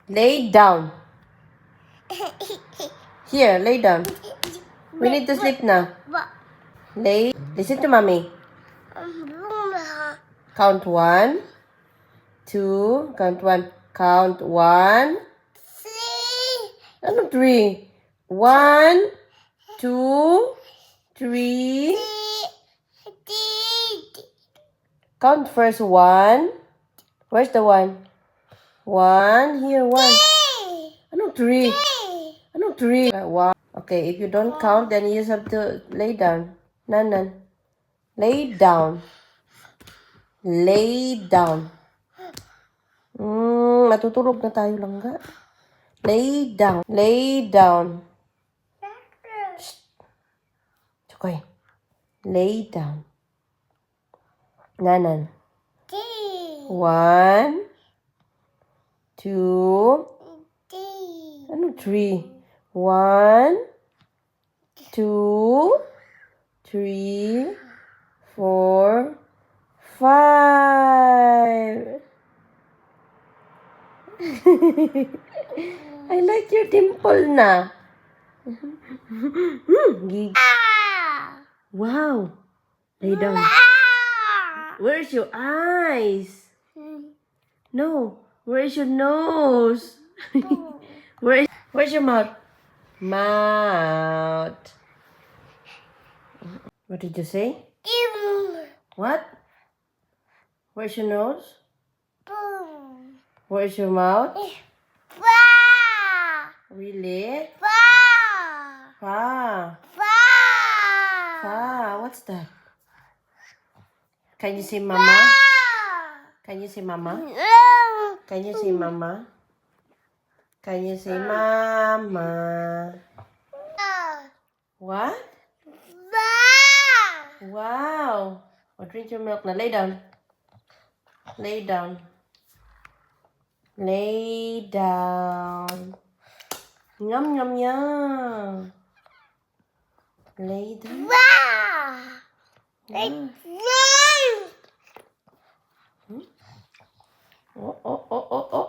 Lay down. Here, lay down. We need to sleep now. Listen to mommy. Count 1, 2, count 1. Count 1. Ano 3? 1, 2, 3. Count first 1. Where's the 1? 1. Here, 1. Ano 3? Ano 3? 1. Okay, if you don't count, then you just have to lay down. Nanan. Lay down. Lay down. Matutulog na tayo lang ga. Lay down. Lay down. Shh. Okay. Lay down. Nanan. 1, 2. Ano 3? 1, 2, 3, 4, 5. I like your dimple na. Wow. Lay down. Where's your eyes? No. Where's your nose? Where's your mouth? Mouth. What did you say? What? Where's your nose? Where's your mouth? Really? Fa. What's that? Can you say mama? Can you say mama? Can you say mama? Can you say mama? What? Wow. Oh, drink your milk na. Lay down. Lay down. Lay down. Yum, yum, yum. Lay down. Oh, oh, oh, oh, oh.